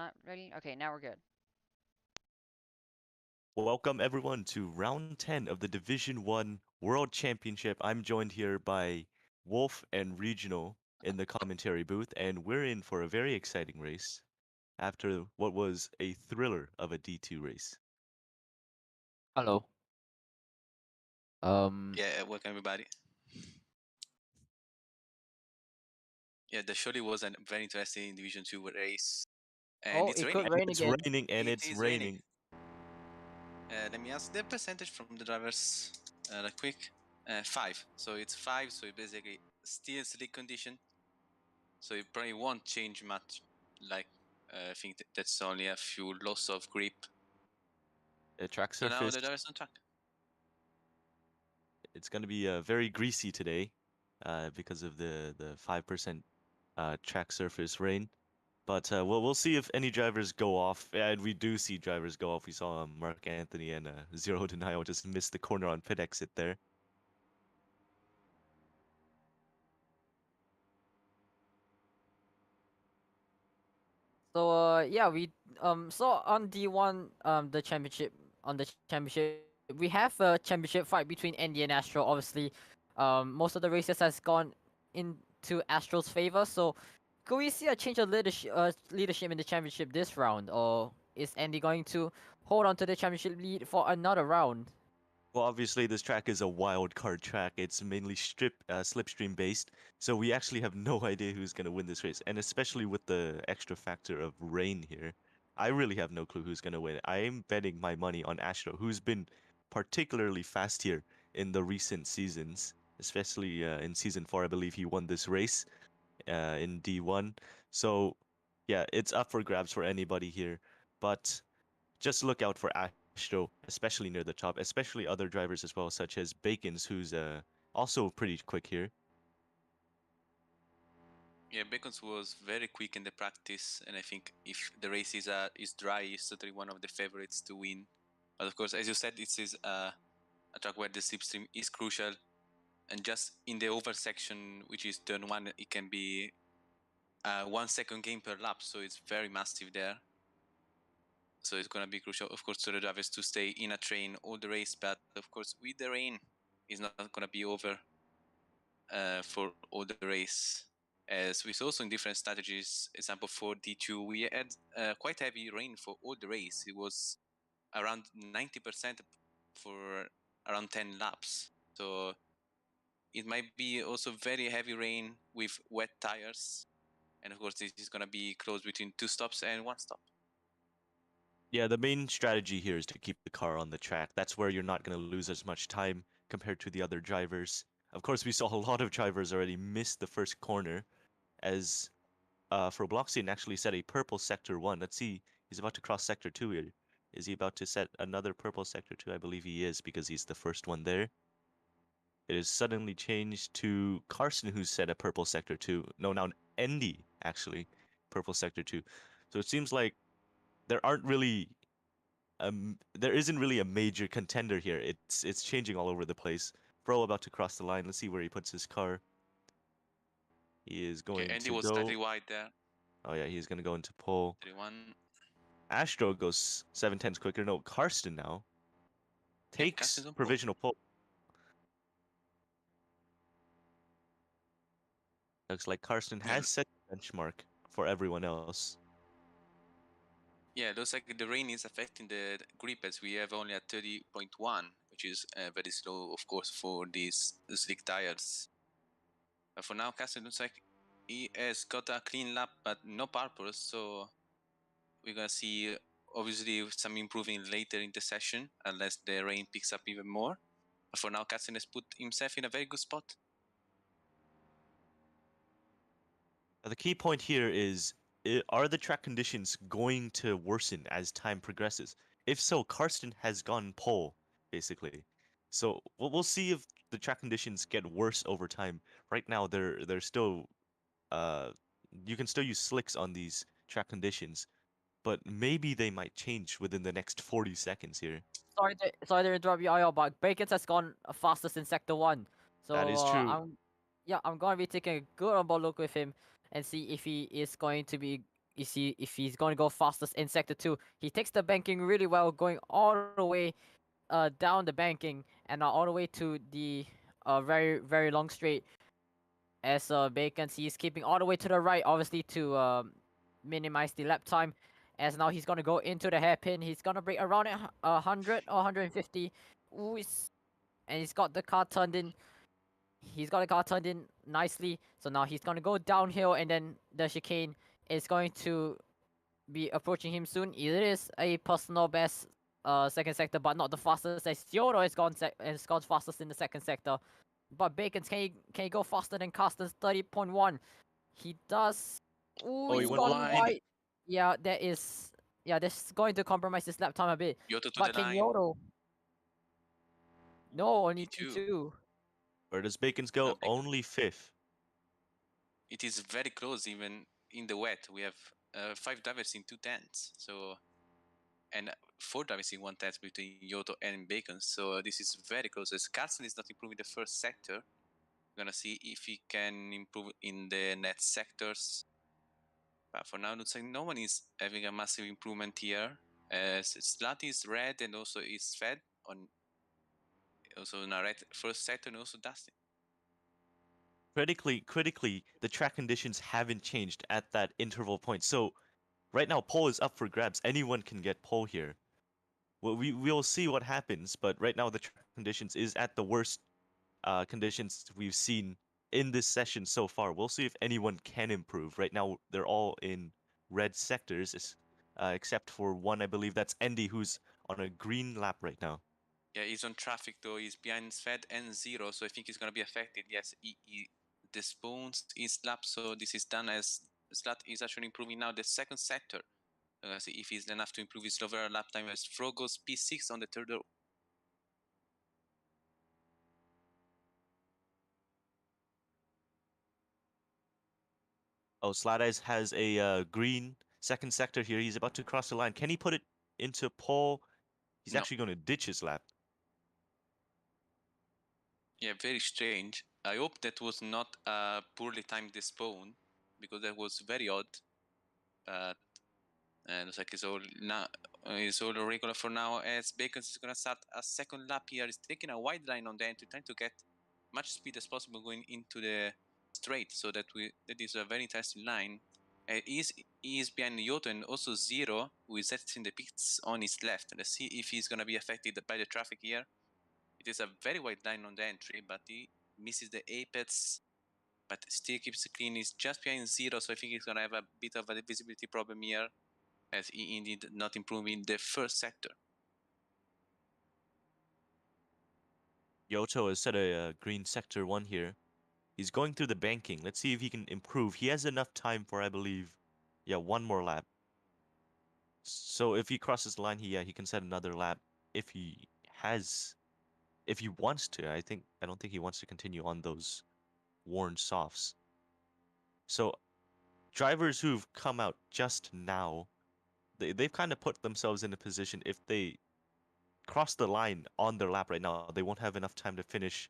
not ready? Okay, now we're good. Welcome everyone to round 10 of the Division 1 World Championship. I'm joined here by Wolf and Regional in the commentary booth, and we're in for a very exciting race after what was a thriller of a D2 race. Hello. Welcome everybody. Yeah, the surely was a very interesting Division 2 race. And Oh, it's it raining. could rain It's again. raining and It it's is raining. Let me ask the percentage from the drivers real quick. 5. So it's 5, so it basically still slick condition. So it probably won't change much. Like, I think that's only a few loss of grip. The track So now surface, the drivers on track. it's going to be very greasy today because of the 5% track surface rain. But we'll see if any drivers go off. And we do see drivers go off. We saw Mark Anthony and Zero Denial just missed the corner on pit exit there. So yeah, we so on D1 the championship we have a championship fight between Andy and Astro. Obviously, most of the races has gone into Astro's favor. So could we see a change of leadership in the championship this round, or is Andy going to hold on to the championship lead for another round? Well, obviously, this track is a wild card track. It's mainly slipstream based, so we actually have no idea who's going to win this race. And especially with the extra factor of rain here, I really have no clue who's going to win. I am betting my money on Astro, who's been particularly fast here in the recent seasons, especially in season 4. I believe he won this race in D1. So, yeah, it's up for grabs for anybody here. But just look out for Astro, especially near the top, especially other drivers as well, such as Bacon's, who's also pretty quick here. Yeah, Bacons was very quick in the practice, and I think if the race is dry, he's certainly one of the favorites to win. But of course, as you said, this is a track where the slipstream is crucial, and just in the over section, which is turn 1, it can be 1 second gain per lap, so it's very massive there. So it's gonna be crucial, of course, to the drivers to stay in a train all the race. But of course, with the rain, it's not gonna be over for all the race. As we saw also in different strategies, example for D2, we had quite heavy rain for all the race. It was around 90% for around 10 laps. So it might be also very heavy rain with wet tires. And of course, this is going to be close between 2 stops and 1 stop. Yeah, the main strategy here is to keep the car on the track. That's where you're not going to lose as much time compared to the other drivers. Of course, we saw a lot of drivers already miss the first corner, as Frobloxian actually set a purple sector 1. Let's see, he's about to cross sector 2 here. Is he about to set another purple sector 2? I believe he is, because he's the first one there. It is suddenly changed to Carson, who's set a purple sector 2. No, now Andy, actually, purple sector 2. So it seems like there isn't really a major contender here. It's changing all over the place. Bro about to cross the line. Let's see where he puts his car. He is going Andy to was go. slightly wide there. Oh yeah, he's gonna go into pole. 31. Astro goes 7/10 quicker. No, Karsten now takes Karsten's on pole. provisional pole. Looks like Karsten has set the benchmark for everyone else. Yeah, it looks like the rain is affecting the grip, as we have only at 30.1, which is very slow, of course, for these slick tires. But for now, Carsten looks like he has got a clean lap, but no purpose. So we're gonna see obviously some improving later in the session, unless the rain picks up even more. But for now, Carsten has put himself in a very good spot. The key point here is, are the track conditions going to worsen as time progresses? If so, Karsten has gone pole, basically. So we'll see if the track conditions get worse over time. Right now, they're still you can still use slicks on these track conditions, but maybe they might change within the next 40 seconds here. Sorry to interrupt you, IO, but Bacon's has gone fastest in sector 1. So That is true. I'm gonna be taking a good on board look with him and see if he is going to be if he's going to go fastest in sector 2. He takes the banking really well, going all the way down the banking and all the way to the very long straight as Bacon he's keeping all the way to the right, obviously to minimize the lap time. As now he's gonna go into the hairpin, he's gonna break around at 100 or 150. Ooh, and he's got the car turned in. He's got the car turned in nicely. So now he's gonna go downhill, and then the chicane is going to be approaching him soon. It is a personal best second sector, but not the fastest as Yodo has gone fastest in the second sector. But Bacon's can he go faster than Carsten's 30.1? He does. Ooh, Oh, he he's went gone wide. wide. Yeah, that's going to compromise his lap time a bit. Yoto to But the can line. Yodo? No, only P2. P2. Where does Bacon's No, go? Only fifth. it is very close even in the wet. We have 5 drivers in 2 tenths. So and 4 drivers in 1 tenth between Yoto and Bacon. So this is very close. As Carlsen is not improving the first sector, we're gonna see if he can improve in the next sectors. But for now, looks like no one is having a massive improvement here. As Slat is red and also is fed on also in a red first sector and also Dustin. Critically, the track conditions haven't changed at that interval point. So right now, pole is up for grabs. Anyone can get pole here. Well, we'll see what happens, but right now the track conditions is at the worst conditions we've seen in this session so far. We'll see if anyone can improve. Right now, they're all in red sectors, except for one, I believe that's Andy, who's on a green lap right now. Yeah, he's on traffic though. He's behind Svet and Zero, so I think he's gonna be affected. Yes, he despawns his lap, so this is done as Slat is actually improving now the second sector. See if he's enough to improve his overall lap time as Fro goes P6 on the third row. Oh, Sladice has a green second sector here. He's about to cross the line. Can he put it into pole? He's No. actually going to ditch his lap. Yeah, very strange. I hope that was not a poorly timed despawn, because that was very odd. And looks like it's all now it's all regular for now. As Bacon is gonna start a second lap here. He's taking a wide line on the entry, trying to get much speed as possible going into the straight, so that is a very interesting line. He is behind Yoto and also Zero, who is setting the pits on his left. Let's see if he's gonna be affected by the traffic here. It is a very wide line on the entry, but he misses the apex, but still keeps it clean. He's just behind Zero, so I think he's gonna have a bit of a visibility problem here, as he indeed not improving the first sector. Yoto has set a green sector 1 here. He's going through the banking. Let's see if he can improve. He has enough time for, I believe, yeah, one more lap. So if he crosses the line, he can set another lap if he wants to. I don't think he wants to continue on those worn softs. So drivers who've come out just now, they've kind of put themselves in a position if they cross the line on their lap right now, they won't have enough time to finish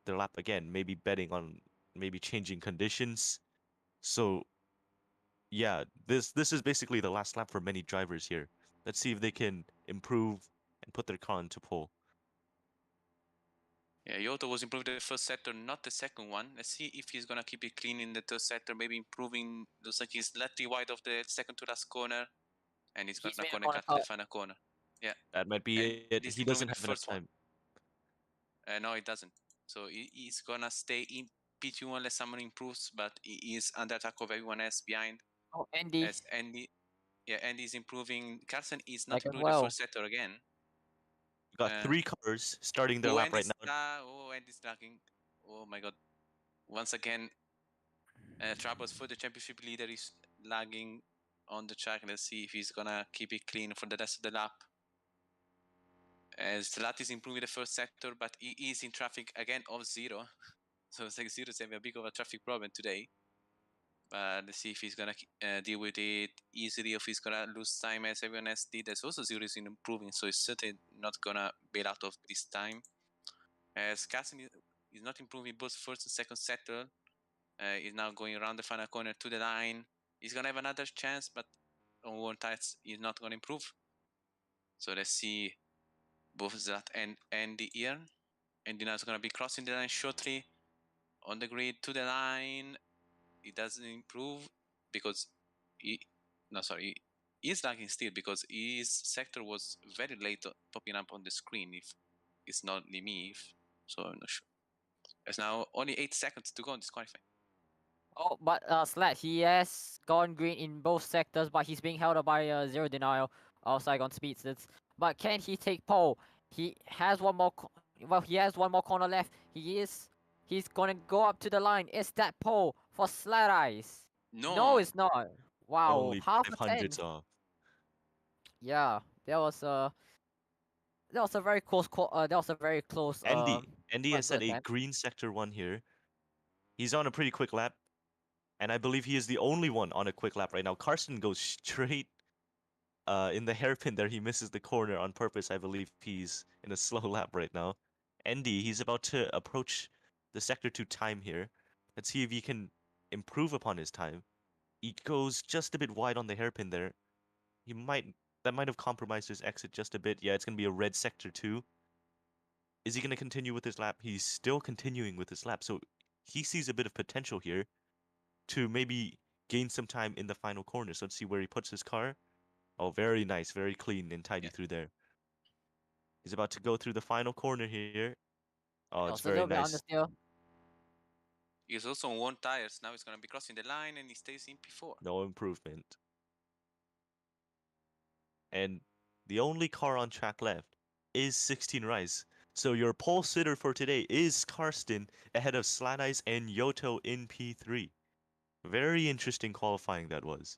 their lap again. Maybe betting on maybe changing conditions. So yeah, this is basically the last lap for many drivers here. Let's see if they can improve and put their car into pole. Yeah, Yoto was improving the first sector, not the second one. Let's see if he's gonna keep it clean in the third sector, maybe improving. Looks like he's slightly wide of the second to last corner, and he's He's gonna made a connect corner at the cut. final corner. Yeah, That might be and it. he's He improving doesn't the have enough first one. time. No, it doesn't. So he's gonna stay in P2 unless someone improves, but he is under attack of everyone else behind. Oh, Andy, As Andy, yeah, Andy's improving. Carlsen is not like as improving the well. first sector again. We got 3 cars starting their lap right now. Andy's lagging. Oh my god. Once again, troubles for the championship leader is lagging on the track. Let's see if he's gonna keep it clean for the rest of the lap. As Lat is improving the first sector, but he is in traffic again of Zero. So it's like Zero's having a big of a traffic problem today. But let's see if he's gonna deal with it easily, or if he's gonna lose time as everyone else did. There's also Zero is improving, so he's certainly not gonna bail out of this time. As Carson is not improving both first and second sector. Is now going around the final corner to the line. He's gonna have another chance, but on one tires he's not gonna improve. So let's see both Zat and Andy here. Andy now is gonna be crossing the line shortly on the grid to the line. He doesn't improve because he no sorry he is lagging still because his sector was very late popping up on the screen. If it's not me, so I'm not sure. There's now only 8 seconds to go in this qualifying. Oh, but Slat, he has gone green in both sectors, but he's being held up by Zero Denial of Saigon Speedsters. But can he take pole? He has one more. Well, he has one more corner left. He's gonna go up to the line. Is that pole for Slat Eyes? No, No, it's not. Wow, Only half a 500s tenth. off. Yeah, that was a very close. That was a very close. Andy Quite has good set a attempt. green sector 1 here. He's on a pretty quick lap, and I believe he is the only one on a quick lap right now. Carson goes straight in the hairpin there. He misses the corner on purpose. I believe he's in a slow lap right now. Andy, he's about to approach the sector 2 time here. Let's see if he can improve upon his time. He goes just a bit wide on the hairpin there. He might That might have compromised his exit just a bit. Yeah, it's gonna be a red sector 2. Is he gonna continue with his lap? He's still continuing with his lap, so he sees a bit of potential here to maybe gain some time in the final corner. So let's see where he puts his car. Oh, very nice, very clean and tidy yeah. through there. He's about to go through the final corner here. Oh, That it's was a very little bit nice. understeer. He's also on 1 tires. Now he's gonna be crossing the line and he stays in P4. No improvement. And the only car on track left is 16 Rice. So your pole sitter for today is Karsten ahead of Slat Eyes and Yoto in P3. Very interesting qualifying that was.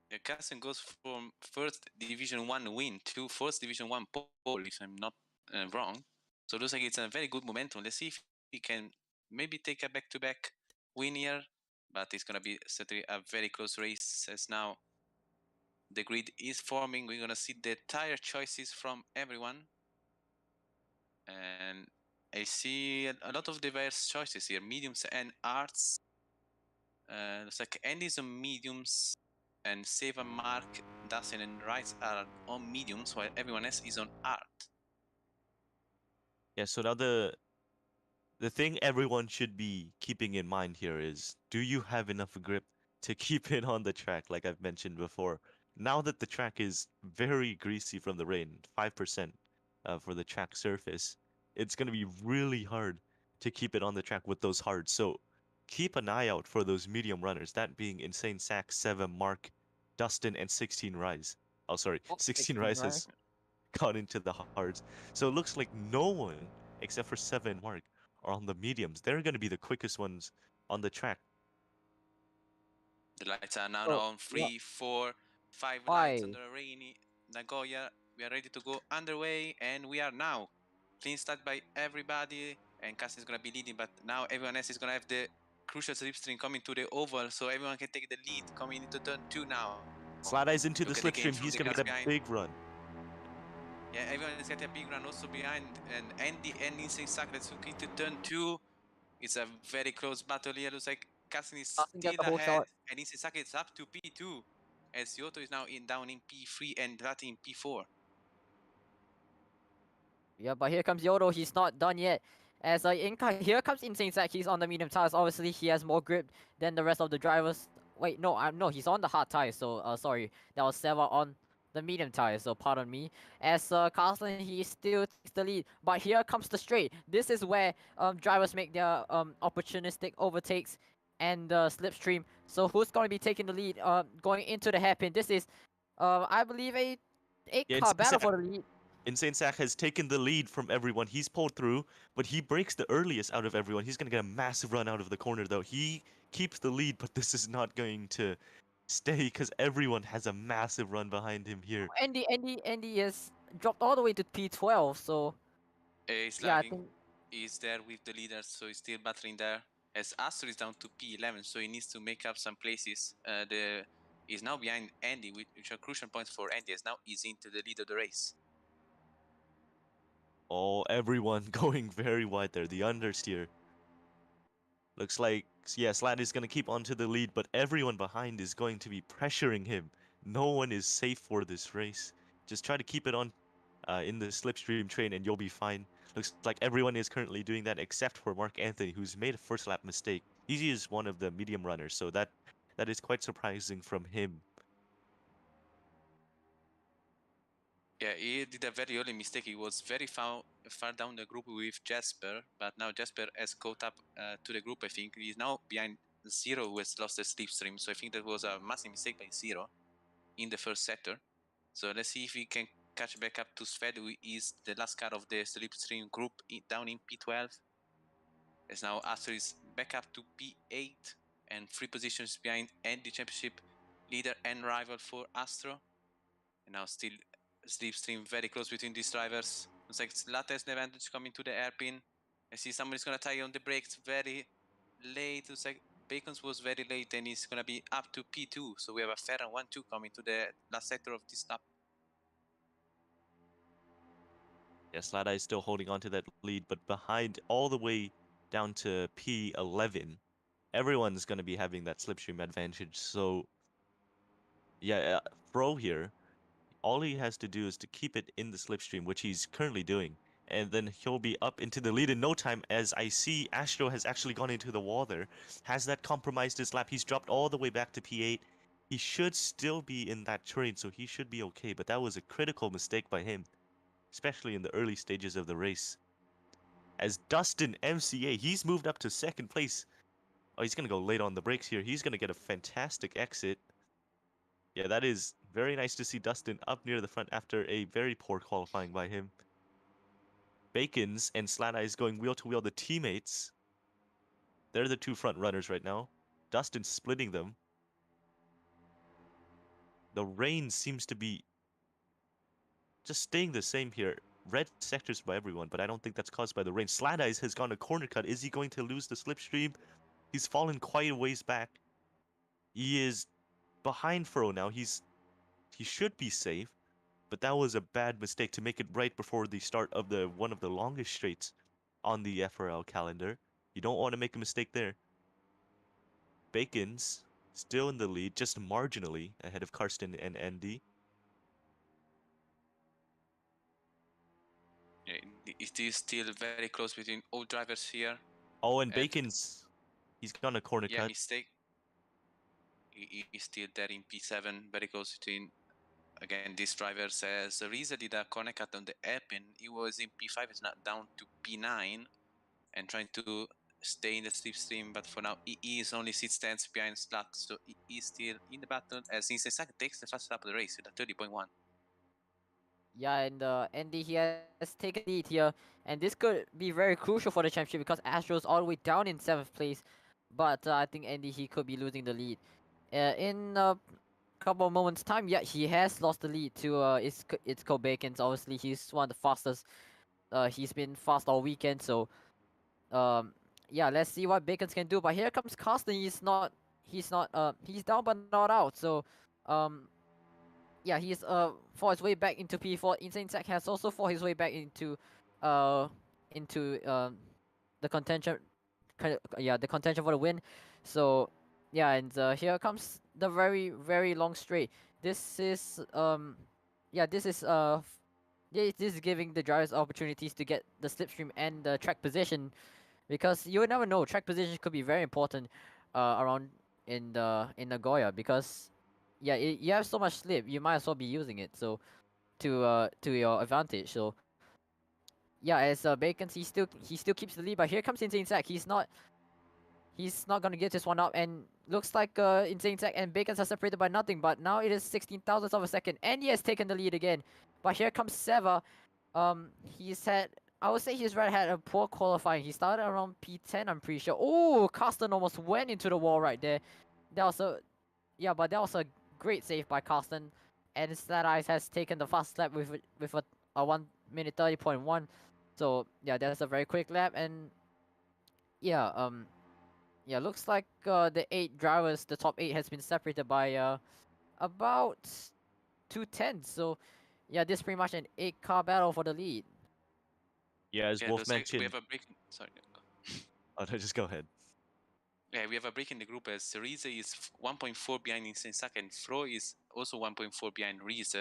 Yeah, Carson goes from first Division 1 win to first Division 1 pole, if I'm not wrong. So it looks like it's a very good momentum. Let's see if he can maybe take a back-to-back win here, but it's going to be certainly a very close race as now the grid is forming. We're going to see the tire choices from everyone. And I see a lot of diverse choices here, mediums and arts. Looks like Andy's on mediums, and Save and Mark, Dustin and Rice are on mediums, while everyone else is on art. Yeah, so now the thing everyone should be keeping in mind here is, do you have enough grip to keep it on the track, like I've mentioned before? Now that the track is very greasy from the rain, 5% for the track surface, it's going to be really hard to keep it on the track with those hards. So keep an eye out for those medium runners, that being Insane Sack, 7, Mark, Dustin, and 16 Rise. Oh, sorry, Oh, 16 16, Rise right? has got into the hards. So it looks like no one except for 7 Mark are on the mediums. They're going to be the quickest ones on the track. The lights are now So on yeah, 3, 4, 5 lights why? under a rainy Nagoya. We are ready to go underway, and we are now. Clean start by everybody, and Cassie is going to be leading, but now everyone else is going to have the crucial slipstream coming to the oval, so everyone can take the lead coming into turn 2 now. Slat Eyes into the Look at the game slipstream. from He's the going to cars get a behind. big run. Yeah, everyone is getting a big run also behind, and Andy and Insane Sack, let's look into turn 2. It's a very close battle here. Looks like Kassen is Nothing still get the whole ahead, shot. and Insane Sack is up to P2, as Yoto is now down in P3 and Rat in P4. Yeah, but here comes Yodo. He's not done yet. As here comes Insane Sack. He's on the medium tires. Obviously, he has more grip than the rest of the drivers. Wait, no, no, he's on the hard tires. So, sorry, that was Seva on the medium tires. So, pardon me. As Carlson, he still takes the lead. But here comes the straight. This is where drivers make their opportunistic overtakes and slipstream. So, who's going to be taking the lead? Going into the hairpin. This is, I believe, a Yeah, eight-car battle for the lead. Insane Sack has taken the lead from everyone. He's pulled through, but he breaks the earliest out of everyone. He's going to get a massive run out of the corner, though. He keeps the lead, but this is not going to stay because everyone has a massive run behind him here. Andy is dropped all the way to P12. So He's yeah, I lagging. think He's there with the leaders, so he's still battling there. As Astor is down to P11, so he needs to make up some places. He's now behind Andy, which are crucial points for Andy, as now he's into the lead of the race. Oh, everyone going very wide there. The understeer. Looks like Yeah, Slat is going to keep onto the lead, but everyone behind is going to be pressuring him. No one is safe for this race. Just try to keep it on in the slipstream train and you'll be fine. Looks like everyone is currently doing that except for Mark Anthony, who's made a first lap mistake. He is one of the medium runners, so that is quite surprising from him. Yeah, he did a very early mistake. He was very far down the group with Jasper, but now Jasper has caught up to the group, I think. He's now behind Zero, who has lost the slipstream. So I think that was a massive mistake by Zero in the first sector. So let's see if we can catch back up to Sved, who is the last car of the slipstream group down in P12. As now Astro is back up to P8 and 3 positions behind Andy championship leader and rival for Astro. And now still slipstream very close between these drivers. Looks like Slat has the advantage coming to the airpin. I see somebody's gonna tie on the brakes very late. Looks like Bacons was very late and he's gonna be up to P2. So we have a fair and 1-2 coming to the last sector of this lap. Yeah, Slada is still holding on to that lead, but behind all the way down to P11, everyone's going to be having that slipstream advantage. So, yeah, Fro here, all he has to do is to keep it in the slipstream, which he's currently doing. And then he'll be up into the lead in no time, as I see Astro has actually gone into the wall there. Has that compromised his lap? He's dropped all the way back to P8. He should still be in that train, so he should be okay. But that was a critical mistake by him, especially in the early stages of the race. As Dustin MCA, he's moved up to second place. Oh, he's going to go late on the brakes here. He's going to get a fantastic exit. Yeah, that is very nice to see Dustin up near the front after a very poor qualifying by him. Bacons and Slat Eyes going wheel to wheel, the teammates. They're the two front runners right now. Dustin's splitting them. The rain seems to be just staying the same here. Red sectors by everyone, but I don't think that's caused by the rain. Slat Eyes has gone a corner cut. Is he going to lose the slipstream? He's fallen quite a ways back. He is behind Furrow now. He should be safe, but that was a bad mistake to make it right before the start of one of the longest straights on the FRL calendar. You don't want to make a mistake there. Bacon's still in the lead, just marginally ahead of Karsten and Andy. It is still very close between all drivers here. Oh, and Bacon's, he's gone a corner yeah, cut. Mistake. He is still there in P7, very close between, again, these drivers. As Riza did a corner cut on the airpin, he was in P5, it's now down to P9 and trying to stay in the slipstream, but for now he is only 6 tenths behind Slat, so he is still in the battle as Insensaka takes the fastest lap of the race with a 30.1. Yeah, and Andy he has taken the lead here, and this could be very crucial for the championship because Astro's all the way down in 7th place, but I think Andy he could be losing the lead. In a couple of moments time, yeah, he has lost the lead to it's Cole Bacons. Obviously, he's one of the fastest. He's been fast all weekend, so yeah, let's see what Bacons can do. But here comes Carsten. He's down but not out. So yeah, he's fought his way back into P4. Insane Zack has also fought his way back into uh into the contention, the contention for the win. So yeah, and here comes the very long straight. This is yeah, this is this is giving the drivers opportunities to get the slipstream and the track position, because you would never know, track position could be very important around in Nagoya, because yeah, you have so much slip, you might as well be using it so to your advantage. So yeah, as Bacon, he still keeps the lead, but here comes Insane Zack. He's not gonna get this one up, and looks like Insane Zack and Bacon are separated by nothing, but now it is 16 thousandths of a second, and he has taken the lead again. But here comes Seva. I would say he's had a poor qualifying. He started around P10, I'm pretty sure. Oh, Carsten almost went into the wall right there. That was a great save by Carsten. And Slat Eyes has taken the fast lap with a 1 minute 30.1. So yeah, that's a very quick lap, and yeah, looks like the 8 drivers, the top 8 has been separated by about 2 tenths. So yeah, this is pretty much an 8-car battle for the lead. Yeah, as Wolf mentioned. We have a break. Sorry. Oh, no, just go ahead. Yeah, we have a break in the group as Rize is 1.4 behind in Sensaka, and Fro is also 1.4 behind Rize.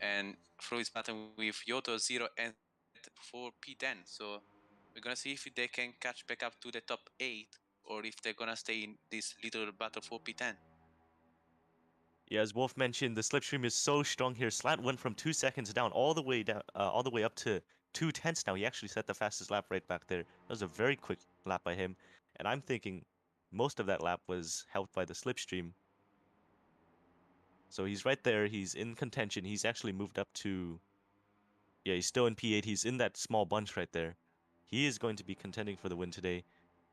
And Fro is battling with Yoto 0 and for P10. So we're gonna see if they can catch back up to the top 8 or if they're gonna stay in this little battle for P10. Yeah, as Wolf mentioned, the slipstream is so strong here. Slat went from 2 seconds down all the way down, all the way up to 2 tenths now. He actually set the fastest lap right back there. That was a very quick lap by him, and I'm thinking most of that lap was helped by the slipstream. So he's right there. He's in contention. He's actually moved up to, yeah, he's still in P8. He's in that small bunch right there. He is going to be contending for the win today,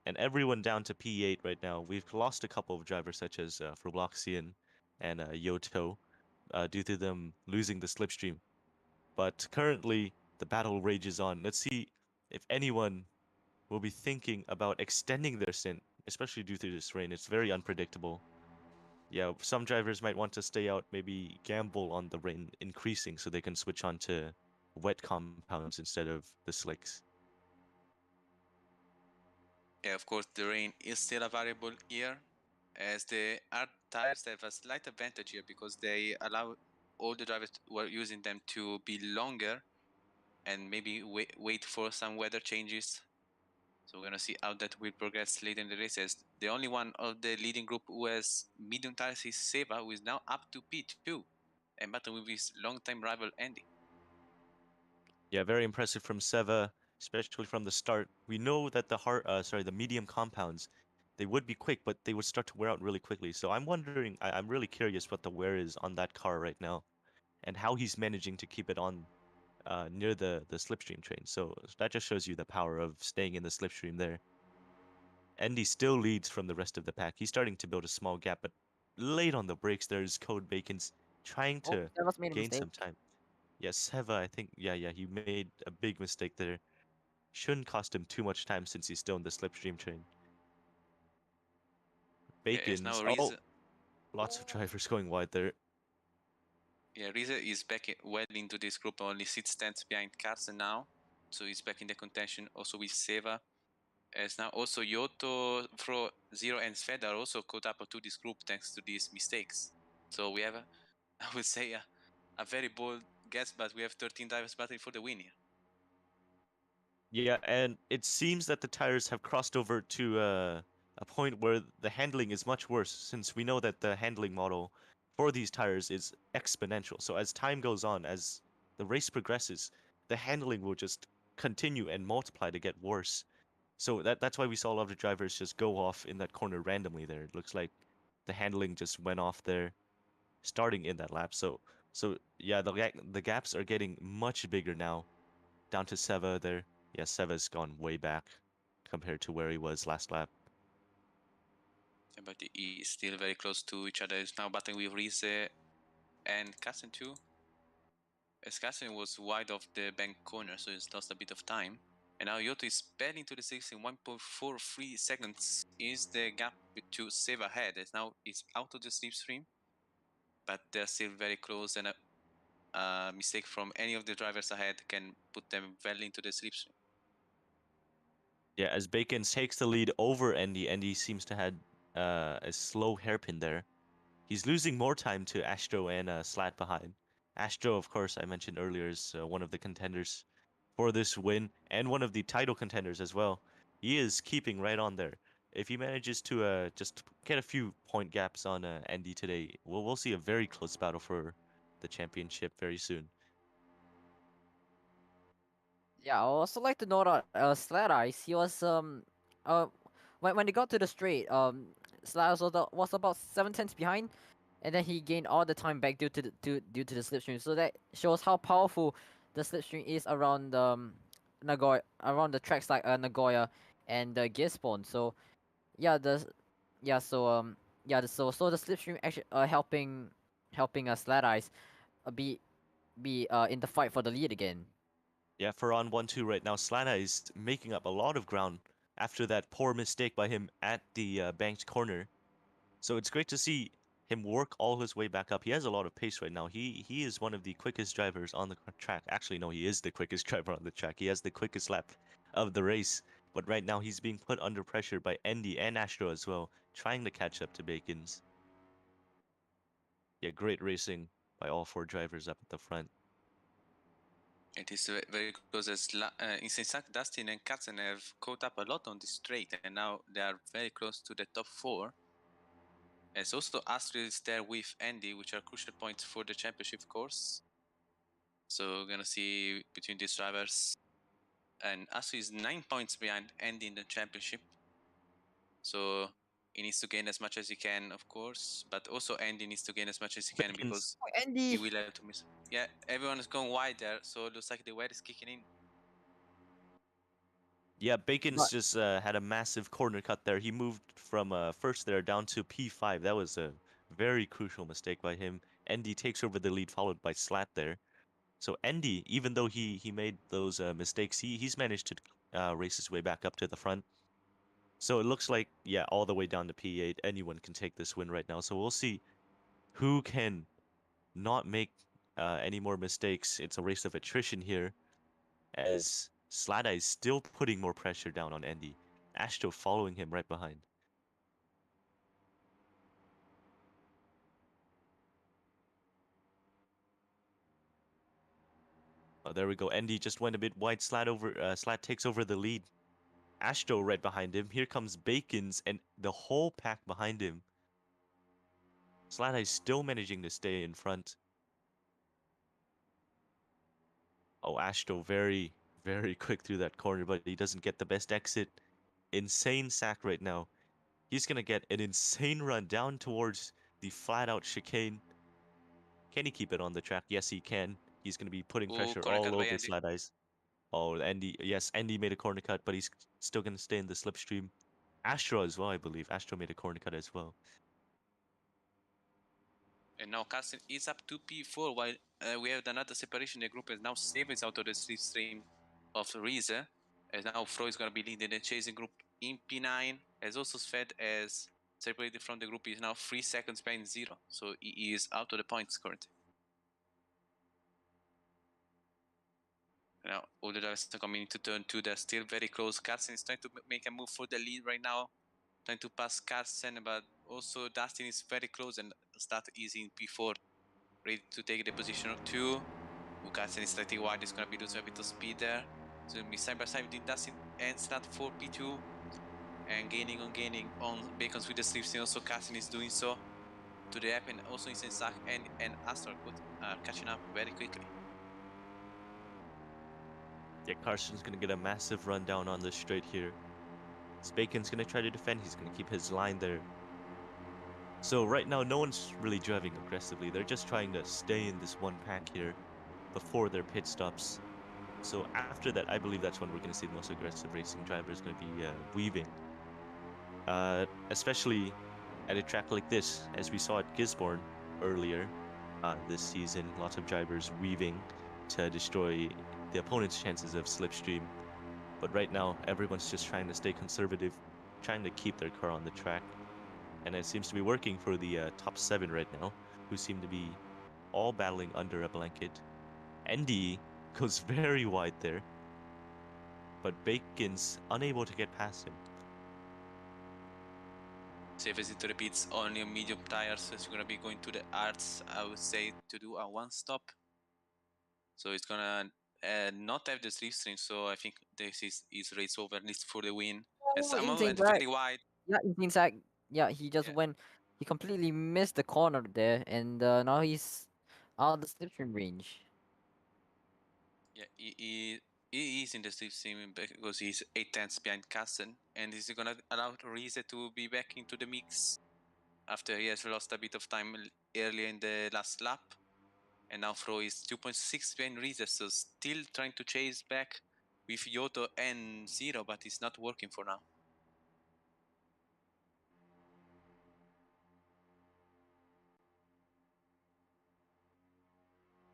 and everyone down to P8 right now. We've lost a couple of drivers such as Frobloxian and Yoto due to them losing the slipstream. But currently, the battle rages on. Let's see if anyone will be thinking about extending their stint, especially due to this rain. It's very unpredictable. Yeah, some drivers might want to stay out, maybe gamble on the rain increasing so they can switch on to wet compounds instead of the slicks. Yeah, of course, the rain is still a variable here, as the R tires have a slight advantage here because they allow all the drivers who are using them to be longer and maybe wait for some weather changes. So we're gonna see how that will progress later in the races. The only one of the leading group who has medium tires is Seva, who is now up to P2 and battling with his long-time rival Andy. Yeah, very impressive from Seva, especially from the start. We know that the medium compounds, they would be quick, but they would start to wear out really quickly. So I'm wondering, I'm really curious what the wear is on that car right now, and how he's managing to keep it on near the slipstream train. So that just shows you the power of staying in the slipstream there. Andy still leads from the rest of the pack. He's starting to build a small gap, but late on the brakes, there's Code Bacon's trying Oh, to Seva's made a gain mistake. some time. Yeah, Seva, I think, yeah, he made a big mistake there. Shouldn't cost him too much time since he's still in the slipstream train. Yeah, it's now Bacon's, Riza. oh, lots of drivers going wide there. Yeah, Riza is back well into this group, only 6 tenths behind Carson now. So he's back in the contention also with Seva. As now also Yoto, Fro, Zero, and Sved are also caught up to this group thanks to these mistakes. So we have, I would say, a very bold guess, but we have 13 drivers battling for the win here. Yeah, and it seems that the tires have crossed over to a point where the handling is much worse, since we know that the handling model for these tires is exponential. So as time goes on, as the race progresses, the handling will just continue and multiply to get worse. So that's why we saw a lot of drivers just go off in that corner randomly there. It looks like the handling just went off there starting in that lap. So yeah, the gaps are getting much bigger now, down to Seva there. Yeah, Seva's gone way back compared to where he was last lap. Yeah, but he is still very close to each other. He's now battling with Rize and Carson too. As Carson was wide of the bank corner, so he's lost a bit of time. And now Yoto is barely into the 6 in 1.43 seconds is the gap to save ahead. As now it's out of the slipstream, but they're still very close, and a mistake from any of the drivers ahead can put them well into the slipstream. Yeah, as Bacon takes the lead over Andy, Andy seems to had a slow hairpin there. He's losing more time to Astro and Slat behind. Astro, of course, I mentioned earlier, is one of the contenders for this win and one of the title contenders as well. He is keeping right on there. If he manages to just get a few point gaps on Andy today, we'll see a very close battle for the championship very soon. Yeah, I also like to note out Sled Ice. He was when they got to the straight, Sled was about 7 tenths behind, and then he gained all the time back due to the slipstream. So that shows how powerful the slipstream is around Nagoya, around the tracks like Nagoya and Gisborne. So yeah, yeah so so the slipstream actually helping Sled Ice be in the fight for the lead again. Yeah, for on 1-2 right now, Slana is making up a lot of ground after that poor mistake by him at the banked corner. So it's great to see him work all his way back up. He has a lot of pace right now. He is one of the quickest drivers on the track. Actually, no, he is the quickest driver on the track. He has the quickest lap of the race. But right now he's being put under pressure by Andy and Astro as well, trying to catch up to Bacons. Yeah, great racing by all four drivers up at the front. It is very close as in Sensak, Dustin and Katzen have caught up a lot on this straight, and now they are very close to the top 4. As also Astrid is there with Andy, which are crucial points for the championship course. So we're gonna see between these drivers. And Astrid is 9 points behind Andy in the championship. So he needs to gain as much as he can, of course, but also Andy needs to gain as much as he can because Oh, Andy. he will have to miss. Yeah, everyone is going wide there, so it looks like the wet is kicking in. Yeah, Bacons But- just had a massive corner cut there. He moved from first there down to P5. That was a very crucial mistake by him. Andy takes over the lead, followed by Slat there. So Andy, even though he made those mistakes, he's managed to race his way back up to the front. So it looks like, yeah, all the way down to P8, anyone can take this win right now. So we'll see who can not make any more mistakes. It's a race of attrition here, as Slada is still putting more pressure down on Andy. Astro following him right behind. Oh, there we go. Andy just went a bit wide. Slat takes over the lead. Astro right behind him. Here comes Bacons and the whole pack behind him. Slada is still managing to stay in front. Oh, Astro very, very quick through that corner, but he doesn't get the best exit. Insane sack right now. He's gonna get an insane run down towards the flat-out chicane. Can he keep it on the track? Yes, he can. He's gonna be putting Oh, pressure corner cut all by over Andy. Slat Eyes. Oh, Andy. Yes, Andy made a corner cut, but he's still gonna stay in the slipstream. Astro as well, I believe. Astro made a corner cut as well. And now Carsten is up to P4 while we have another separation. The group is now savings out of the slipstream of Riese. As now Fro is going to be leading the chasing group in P9. As also Sved as separated from the group is now 3 seconds behind 0. So he is out of the points currently. Now all the drivers are coming into turn 2. They're still very close. Carsten is trying to make a move for the lead right now. Trying to pass Carsten, but also Dustin is very close and start easy in P4. Ready to take the position of 2. Carsten is slightly wide, it's going to be losing a bit of speed there. So it'll be side by side between Dustin and Slat for P2. And gaining on Bacons with the slipstream. Also Carsten is doing so to the app, and also in Sensak and Astor catching up very quickly. Yeah, Carson's gonna get a massive rundown on this straight here. Bacon's gonna try to defend. He's gonna keep his line there. So right now, no one's really driving aggressively. They're just trying to stay in this one pack here before their pit stops. So after that, I believe that's when we're gonna see the most aggressive racing drivers gonna be weaving. Especially at a track like this, as we saw at Gisborne earlier this season, lots of drivers weaving to destroy the opponent's chances of slipstream. But right now, everyone's just trying to stay conservative, trying to keep their car on the track. And it seems to be working for the top 7 right now, who seem to be all battling under a blanket. Andy goes very wide there, but Bacon's unable to get past him. Safe as it repeats, only on medium tires, so it's going to be going to the arts, I would say, to do a one stop. So it's going to not have the slipstream, so I think this is race over, at least for the win. And somehow insane and drag. very wide. Yeah, insane sack. Yeah, he just Yeah. went. He completely missed the corner there, and now he's out of the slipstream range. Yeah, he is in the slipstream because he's 8 tenths behind Carsten, and he's gonna allow Riese to be back into the mix after he has lost a bit of time earlier in the last lap. And now Fro is 2.6 behind Riese, so still trying to chase back with Yoto and Zero, but it's not working for now.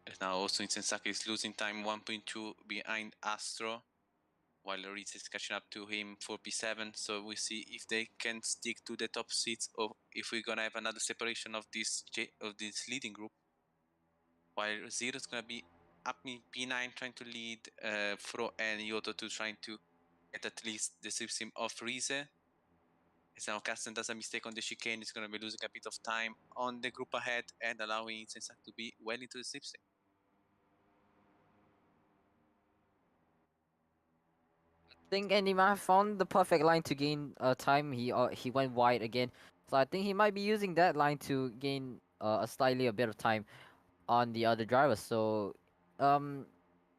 And now also in Sensaki is losing time 1.2 behind Astro, while Ritz is catching up to him for P7. So we see if they can stick to the top seats, or if we're gonna have another separation of this leading group. While Zero is gonna be up in P9 trying to lead Fro and Yoto to trying to get at least the slipstream of Rize. As now Carsten does a mistake on the chicane, he's going to be losing a bit of time on the group ahead and allowing Sensak to be well into the slipstream. I think Andy might have found the perfect line to gain time. He went wide again, so I think he might be using that line to gain a bit of time on the other drivers. So, um,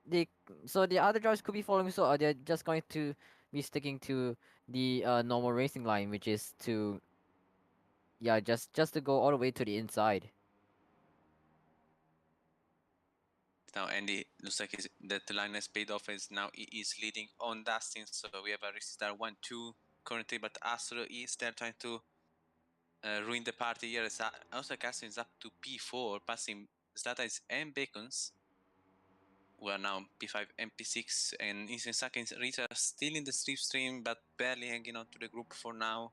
the the other drivers could be following suit, or they're just going to be sticking to the normal racing line, which is to just to go all the way to the inside. Now Andy looks like that the line has paid off, as now he is leading on Dustin. So we have a race star 1-2 currently, but Astro is there trying to ruin the party here. Also Carsten is up to P4, passing Zlata and Bacons. We are now P5 and P6, and Insensaka and Rita are still in the slipstream, but barely hanging on to the group for now.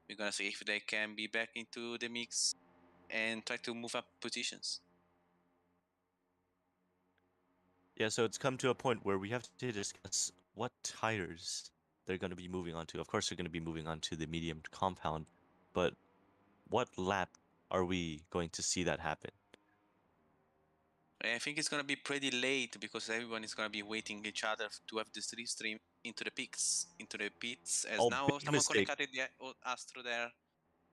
We're gonna see if they can be back into the mix and try to move up positions. Yeah, so it's come to a point where we have to discuss what tires they're going to be moving on to. Of course, they're going to be moving on to the medium compound, but what lap are we going to see that happen? I think it's gonna be pretty late because everyone is gonna be waiting each other to have the slipstream into the pits. As Oh, now big someone mistake. connected the Astro there.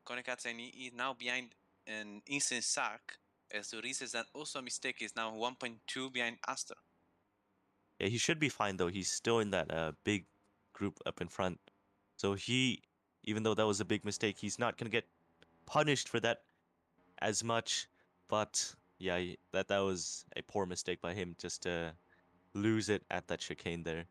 Connected, and he is now behind an Insensak. As the reason that also a mistake is now 1.2 behind Astro. Yeah, he should be fine though. He's still in that big group up in front. So even though that was a big mistake, he's not gonna get punished for that as much. But yeah, that was a poor mistake by him just to lose it at that chicane there.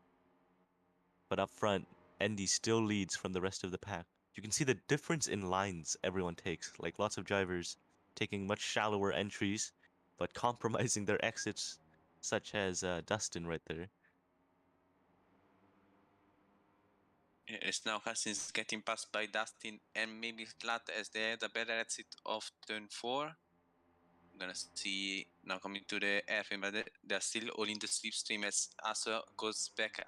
But up front, Andy still leads from the rest of the pack. You can see the difference in lines everyone takes. Like lots of drivers taking much shallower entries, but compromising their exits, such as Dustin right there. It's now Hassin's getting passed by Dustin and maybe Slat as they had a better exit of turn 4. I'm gonna see now coming to the airplane, but they're still all in the slipstream as Asa goes back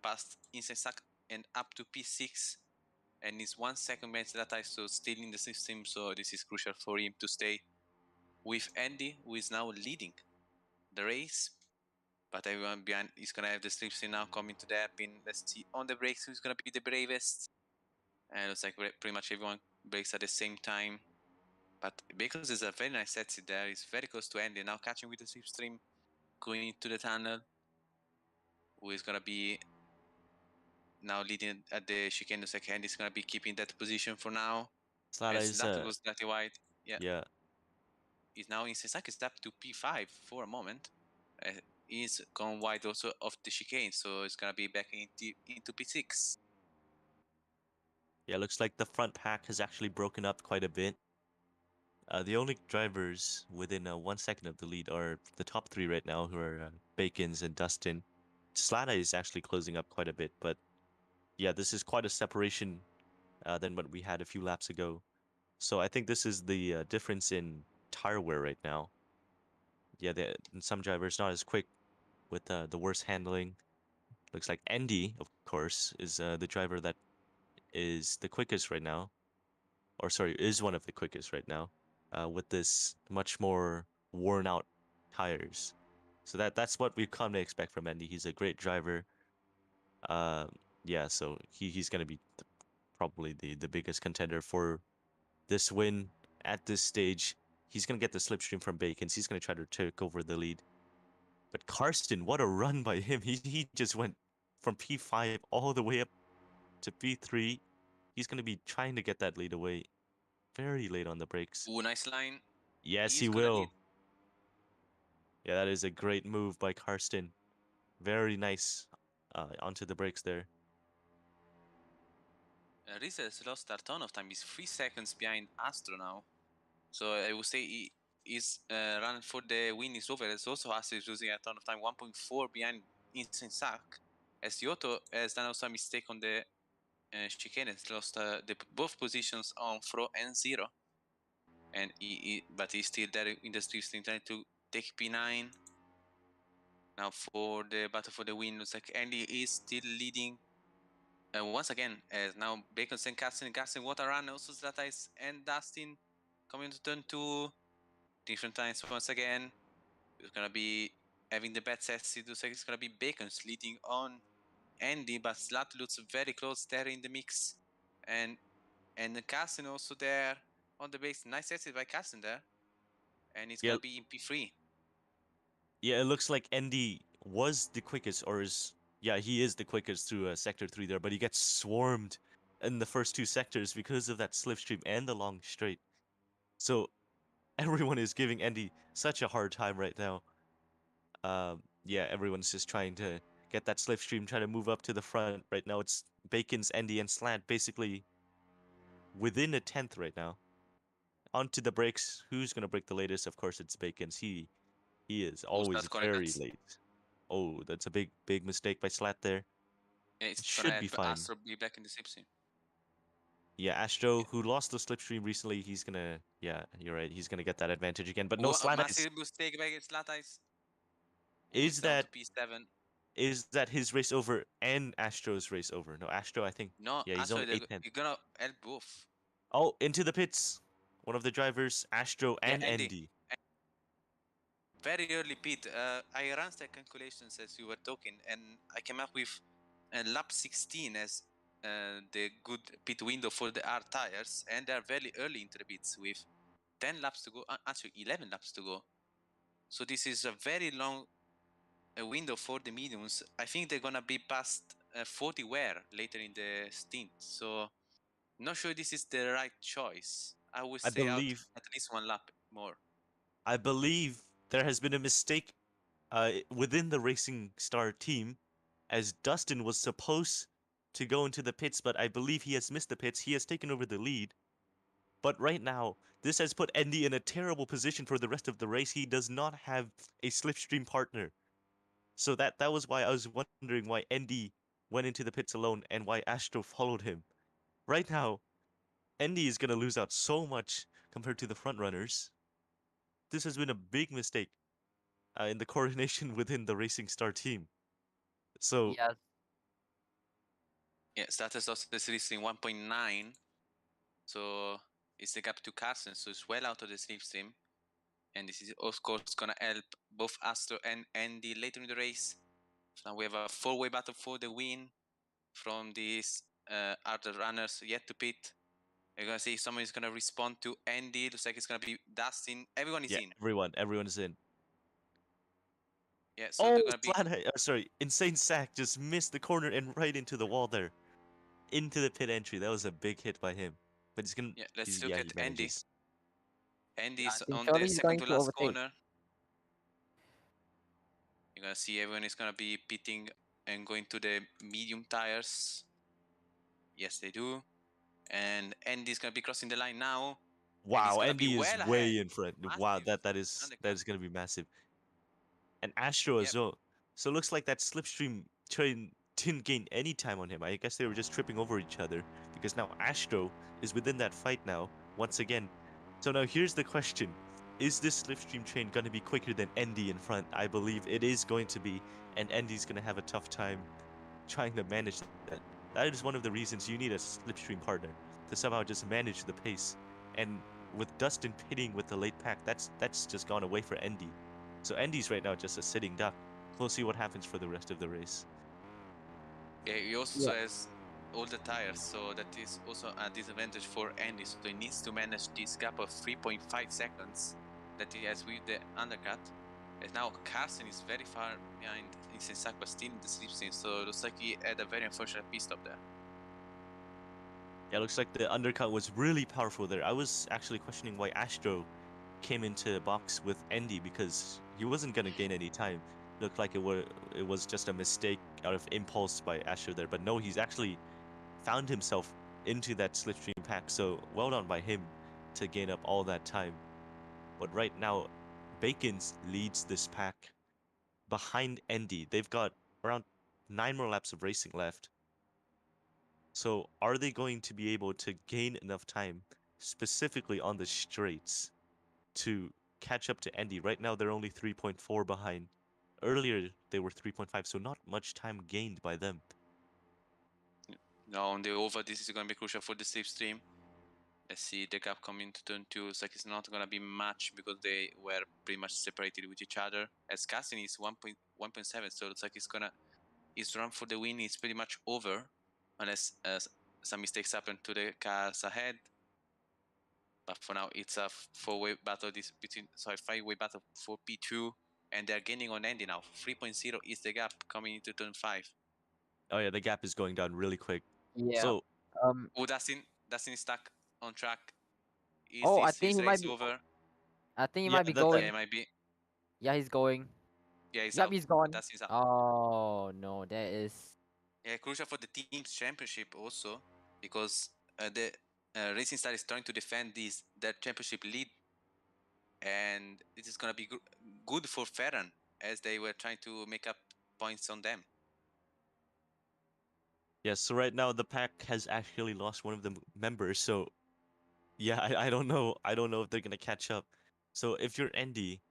past Insensak and up to P6, and is 1 second behind Zlata, so still in the slipstream. So this is crucial for him to stay with Andy, who is now leading the race. But everyone behind is gonna have the slipstream now coming to the airpin. Let's see on the brakes who's gonna be the bravest. And it looks like pretty much everyone brakes at the same time. But because there's a very nice exit there, it's very close to Andy. Now catching with the slipstream, going into the tunnel. Who is gonna be now leading at the chicane? Looks like Andy's gonna be keeping that position for now. Slada As is that goes slightly wide. yeah. He's now in Sasaki is up to P5 for a moment. He's gone wide also of the chicane, so it's gonna be back into P6. Yeah, looks like the front pack has actually broken up quite a bit. The only drivers within 1 second of the lead are the top three right now, who are Bacons and Dustin. Slada is actually closing up quite a bit, but yeah, this is quite a separation than what we had a few laps ago. So I think this is the difference in tire wear right now. Yeah, some drivers not as quick with the worst handling. Looks like Andy, of course, is the driver that is the quickest right now, or sorry, is one of the quickest right now, with this much more worn out tires. So that's what we've come to expect from Andy. He's a great driver. Uh, yeah, so he's gonna be probably the biggest contender for this win at this stage. He's gonna get the slipstream from Bacons. He's gonna try to take over the lead. But Karsten, what a run by him! He just went from P5 all the way up to P3. He's gonna be trying to get that lead away very late on the brakes. Ooh, nice line. Yes, he He's gonna lead. will. Yeah, that is a great move by Karsten. Very nice onto the brakes there. Riz has lost a ton of time. He's 3 seconds behind Astro now. So I would say his run for the win is over. As also Astro is losing a ton of time. 1.4 behind Insensak. As Yoto has done also a mistake on the chicane, has lost both positions on Fro and Zero. And but he's still there in the streets trying to take P9. Now for the battle for the win, looks like Andy is still leading once again, as now Bacon and Carson, what a run, also Zlatais and Dustin coming to turn 2. Different times once again. It's gonna be having the bad sassy. Looks like it's gonna be Bacon's leading on Andy, but Slat looks very close there in the mix. And Carson also there on the base. Nice exit by Carson there. And it's Yeah, gonna be in P3. yeah. It looks like Andy was the quickest, or is yeah, he is the quickest through sector 3 there, but he gets swarmed in the first two sectors because of that slipstream and the long straight. So everyone is giving Andy such a hard time right now. Yeah, everyone's just trying to get that slipstream, trying to move up to the front. Right now, it's Bacon's, Andy, and Slant basically within a tenth right now. Onto the brakes. Who's gonna break the latest? Of course, it's Bacon's. He is Also, always that's gonna very late. Oh, that's a big mistake by Slat there. It it's gonna should be help fine. Astro be back in the slipstream. Yeah, Astro, who lost the slipstream recently, he's gonna. Yeah, you're right. He's gonna get that advantage again. But no, Slat Massive mistake by Zlatais. is It's down to that P7. is that his race over and Astro's race over? No, Astro, I think. No, Yeah, he's actually, only 8 tenths. you're gonna help both. Oh, into the pits. One of the drivers, Astro Yeah, and Andy. Andy. Very early pit. I ran the calculations as you were talking, and I came up with lap 16 as the good pit window for the R tires, and they're very early into the pits with 10 laps to go, actually 11 laps to go. So this is a very long window for the mediums. I think they're gonna be past 40 wear later in the stint. So not sure this is the right choice. I would I stay out believe at least one lap more. I believe there has been a mistake within the Racing Star team, as Dustin was supposed to go into the pits, but I believe he has missed the pits. He has taken over the lead. But right now, this has put Andy in a terrible position for the rest of the race. He does not have a slipstream partner. So that was why I was wondering why Andy went into the pits alone and why Astro followed him. Right now, Andy is going to lose out so much compared to the front runners. This has been a big mistake in the coordination within the Racing Star team. So Yes. Yeah, status of the series in 1.9. So it's the gap to Carson, so it's well out of the slipstream. And this is of course gonna help both Astro and Andy later in the race. So now we have a four-way battle for the win from these other runners yet to pit. You're gonna see someone is gonna respond to Andy. Looks like it's gonna be Dustin. Everyone is yeah, in. everyone is in. Yeah, so Oh, they're gonna be sorry, Insane Sack just missed the corner and right into the wall there, into the pit entry. That was a big hit by him. But he's gonna, yeah. Let's look yeah, at he Andy. manages. Andy Yeah, I is think on the surely he's second going to to last overtake. corner. You're gonna see everyone is gonna be pitting and going to the medium tires. Yes, they do. And Andy's gonna be crossing the line now. And he's Wow, gonna be Andy is well ahead. way in front. Wow, Massive that undercut. is gonna be massive. And Astro Yep. as well. So it looks like that slipstream train didn't gain any time on him. I guess they were just tripping over each other because now Astro is within that fight now once again. So now here's the question. Is this slipstream train going to be quicker than Andy in front? I believe it is going to be, and Andy's going to have a tough time trying to manage that. That is one of the reasons you need a slipstream partner to somehow just manage the pace. And with Dustin pitting with the late pack, that's just gone away for Andy. So Andy's right now just a sitting duck. We'll see what happens for the rest of the race. Yeah, he also Yeah. has all the tires, so that is also a disadvantage for Andy. So he needs to manage this gap of 3.5 seconds that he has with the undercut. And now Carson is very far behind Insensak, but still in the slipstream. So it looks like he had a very unfortunate pit stop there. Yeah, looks like the undercut was really powerful there. I was actually questioning why Astro came into the box with Andy because he wasn't gonna gain any time. Looked like it was just a mistake out of impulse by Astro there, but no, he's actually found himself into that slipstream pack. So well done by him to gain up all that time. But right now, Bacon's leads this pack behind Andy. They've got around 9 more laps of racing left. So are they going to be able to gain enough time, specifically on the straights, to catch up to Andy? Right now, they're only 3.4 behind. Earlier, they were 3.5, so not much time gained by them. Now on the over, this is going to be crucial for the slipstream. Let's see the gap coming to turn 2. Looks like it's not going to be much because they were pretty much separated with each other. As Cassidy is 1.7, so it looks like his run for the win is pretty much over, unless some mistakes happen to the cars ahead. But for now, it's a four-way battle five-way battle for P2, and they're gaining on Andy now. 3.0 is the gap coming into turn 5. Oh yeah, the gap is going down really quick. Yeah. So Oh, Dustin is stuck on track. Is Oh, I this think his he might race be. over? I think he yeah, might be that going. Yeah, it might be. Yeah, he's going. Yeah, he's Yep, out. he's gone. Dustin's out. Oh no, that is. Yeah, crucial for the team's championship also, because the Racing Star is trying to defend their championship lead, and it is gonna be good for Ferran as they were trying to make up points on them. yeah. So right now the pack has actually lost one of the members. So yeah, I don't know. I don't know if they're gonna catch up. So if you're Andy,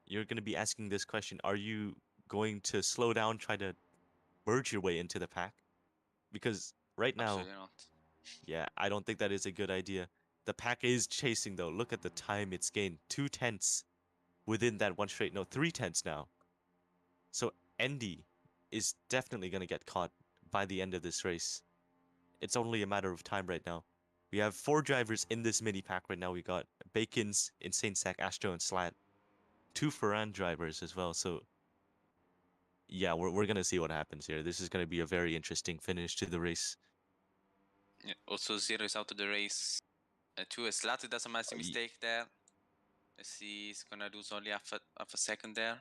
you're gonna be asking this question: Are you going to slow down, try to merge your way into the pack? Because right now, Absolutely not. yeah, I don't think that is a good idea. The pack is chasing though. Look at the time it's gained. 2/10 within that one straight. No, 3/10 now. So Andy is definitely gonna get caught by the end of this race. It's only a matter of time right now. We have 4 drivers in this mini pack right now. We got Bacon's, Insane Sack, Astro, and Slat. 2 Ferran drivers as well. So yeah, we're gonna see what happens here. This is gonna be a very interesting finish to the race. Yeah, also, Zero is out of the race. Two, Slatu does a massive mistake there. Let's see, he's gonna lose only half a second there.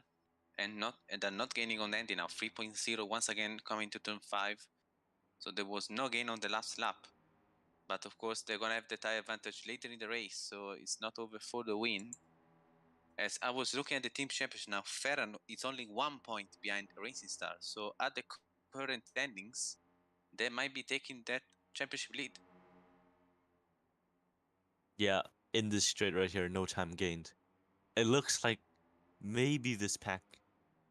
And they're not gaining on Andy now. 3.0 once again coming to turn 5. So there was no gain on the last lap. But of course, they're gonna have the tire advantage later in the race, so it's not over for the win. As I was looking at the team championship now, Ferran is only 1 point behind Racing Star. So at the current standings, they might be taking that championship lead. Yeah, in this straight right here, no time gained. It looks like maybe this pack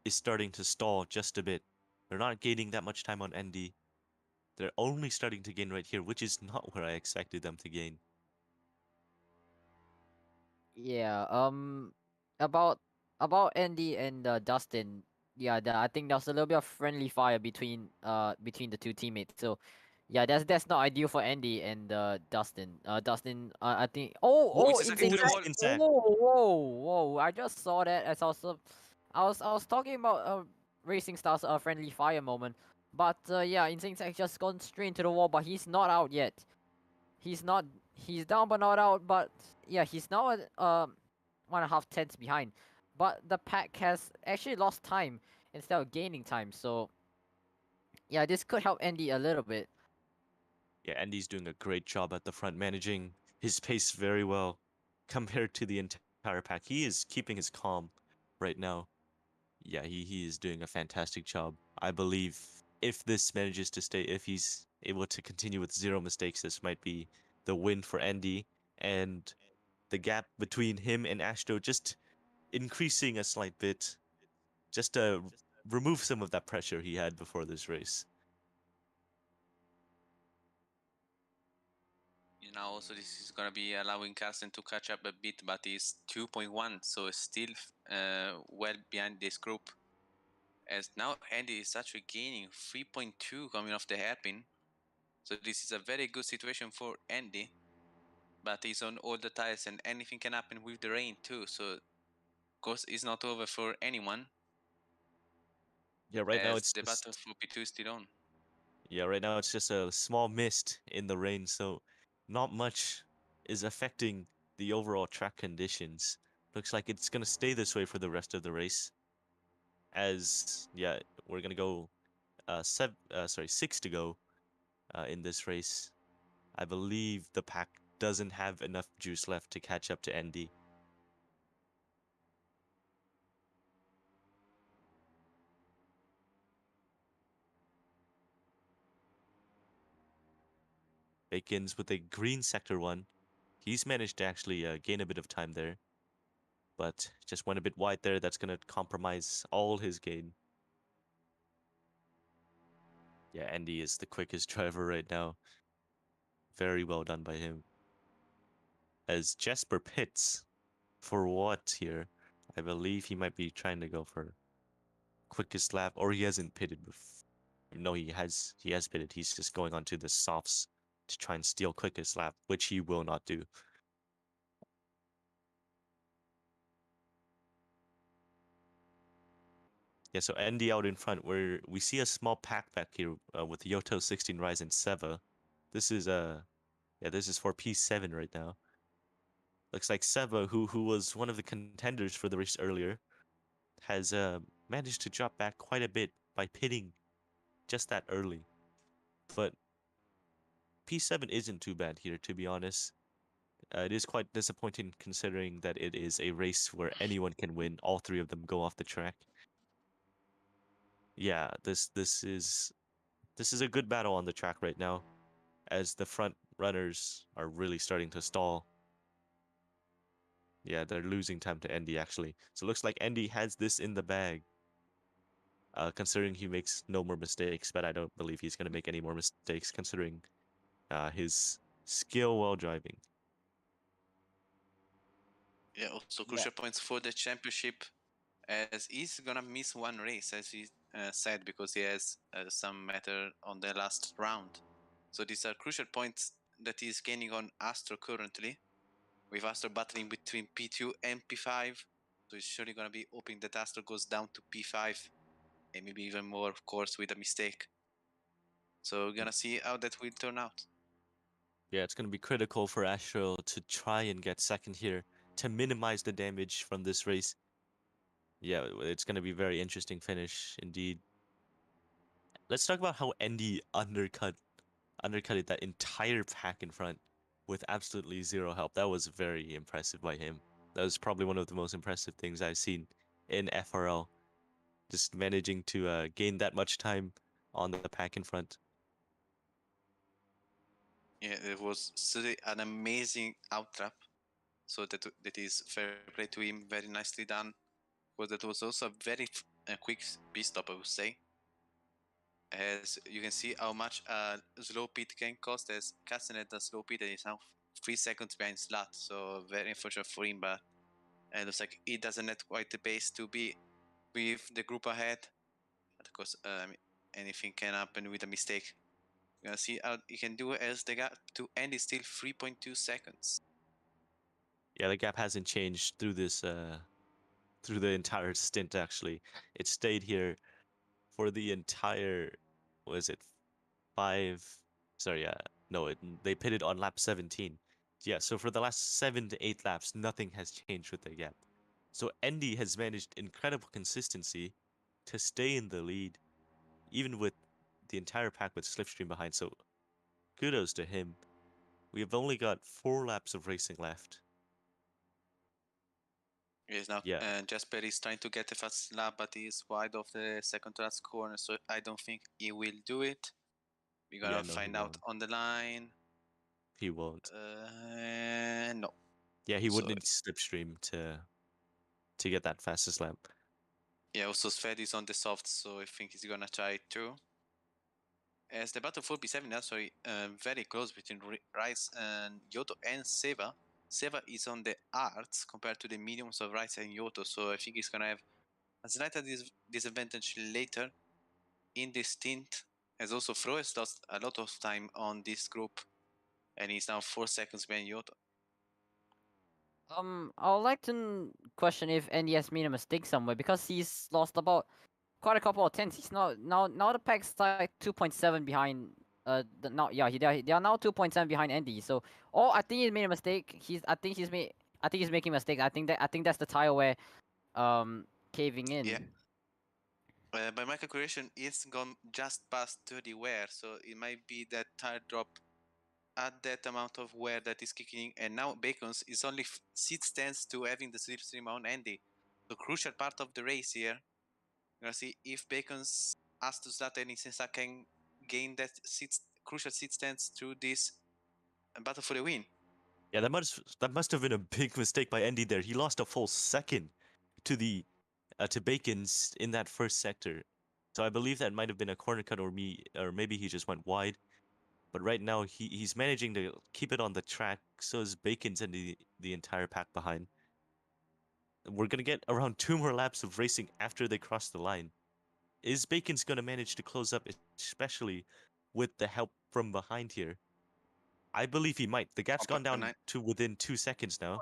is starting to stall just a bit. They're not gaining that much time on Andy. They're only starting to gain right here, which is not where I expected them to gain. Yeah. About Andy and Dustin. Yeah, I think there's a little bit of friendly fire between the two teammates. So, yeah, that's not ideal for Andy and Dustin. Dustin. I think. Oh, Oh, It's a it's second insane to the sack. wall. insane sack. Whoa. I just saw that as I was talking about Racing Stars friendly fire moment. But yeah, insane sack just gone straight into the wall. But he's not out yet. He's not. He's down but not out. But yeah, he's now at 1.5 tenths behind. But the pack has actually lost time instead of gaining time. So yeah, this could help Andy a little bit. Yeah, Andy's doing a great job at the front, managing his pace very well compared to the entire pack. He is keeping his calm right now. Yeah, he is doing a fantastic job. I believe if this manages to stay, if he's able to continue with 0 mistakes, this might be the win for Andy. And the gap between him and Astro just increasing a slight bit, just to remove some of that pressure he had before this race. You know, also this is gonna be allowing Carson to catch up a bit, but he's 2.1, so still well behind this group. As now Andy is actually gaining 3.2 coming off the hairpin. So this is a very good situation for Andy. But he's on all the tires and anything can happen with the rain too. So of course it's not over for anyone. Yeah, right now As it's the battle just for P2 is still on. yeah, right now it's just a small mist in the rain, so not much is affecting the overall track conditions. Looks like it's gonna stay this way for the rest of the race. As yeah, we're gonna go 6 to go in this race. I believe the pack doesn't have enough juice left to catch up to Andy. Bacon's with a green sector one. He's managed to actually gain a bit of time there, but just went a bit wide there. That's gonna compromise all his gain. Yeah, Andy is the quickest driver right now. Very well done by him. As Jesper pits for what here? I believe he might be trying to go for quickest lap, or he hasn't pitted before. No, he has. He has pitted. He's just going onto the softs to try and steal quickest lap, which he will not do. Yeah, so Andy out in front, where we see a small pack back here with Yoto 16 Rise and Seva. This is yeah, this is for P7 right now. Looks like Seva, who was one of the contenders for the race earlier, has managed to drop back quite a bit by pitting just that early. But P7 isn't too bad here, to be honest. It is quite disappointing considering that it is a race where anyone can win. All three of them go off the track. Yeah, this is a good battle on the track right now, as the front runners are really starting to stall. Yeah, they're losing time to Andy actually. So it looks like Andy has this in the bag. Considering he makes no more mistakes, but I don't believe he's gonna make any more mistakes considering his skill while driving. Yeah, also Yeah. crucial points for the championship, as he's gonna miss one race, as he said, because he has some matter on the last round. So these are crucial points that he's gaining on Astro currently, with Astro battling between P2 and P5. So he's surely gonna be hoping that Astro goes down to P5, and maybe even more, of course, with a mistake. So we're gonna see how that will turn out. Yeah, it's gonna be critical for Astro to try and get second here to minimize the damage from this race. Yeah, it's gonna be very interesting finish indeed. Let's talk about how Andy undercutted that entire pack in front with absolutely zero help. That was very impressive by him. That was probably one of the most impressive things I've seen in FRL. Just managing to gain that much time on the pack in front. Yeah, it was really an amazing out trap. So that is fair play to him, very nicely done. But that was also a very quick pit stop, I would say. As you can see how much a slow pit can cost, as Castanet the slow pit is now 3 seconds behind Slat, so very unfortunate for him, but it looks like he doesn't have quite the pace to be with the group ahead. But of course, anything can happen with a mistake. We're gonna see how he can do it, as the gap to end is still 3.2 seconds. Yeah, the gap hasn't changed through this through the entire stint actually. It stayed here for the entire, what is it, five, sorry, no, they pitted on lap 17. Yeah, so for the last 7 to 8 laps, nothing has changed with the gap. So Andy has managed incredible consistency to stay in the lead, even with the entire pack with Slipstream behind. So kudos to him. We have only got 4 laps of racing left. Yes, now Yeah, Jasper is trying to get a fast lap, but he's wide of the second to last corner, so I don't think he will do it. We're yeah, gonna no, he find out won't. on the line. He won't. No. Yeah, he would So need Slipstream to get that fastest lap. yeah, also Sved is on the soft, so I think he's gonna try it too. As the battle for B7 is sorry, very close between Rice and Yoto and Seva. Seva is on the arts compared to the mediums of Rice and Yoto, so I think he's gonna have a slight disadvantage later in this stint. As also Fro has lost a lot of time on this group, and he's now 4 seconds behind Yoto. I would like to question if Andy has made a mistake somewhere, because he's lost about quite a couple of tenths. He's now the pack's like 2.7 behind. They are now 2.7 behind Andy. So, I think he made a mistake. I think he's making a mistake. I think that's the tire where caving in. Yeah. By my calculation, it's gone just past 30 wear, so it might be that tire drop at that amount of wear that is kicking in, and now Bacon's is only 6 tenths to having the slipstream on Andy. The crucial part of the race here. We're gonna see if Bacon's has to start any sense I can gain that crucial 6 tenths through this battle for the win. Yeah, that must have been a big mistake by Andy there. He lost a full second to the to Bacon's in that first sector. So I believe that might have been a corner cut, or maybe he just went wide. But right now he's managing to keep it on the track. So is Bacon's and the entire pack behind. We're gonna get around 2 more laps of racing after they cross the line. Is Bacon's gonna manage to close up, especially with the help from behind here? I believe he might. The gap's gone down 1.9. to within 2 seconds now.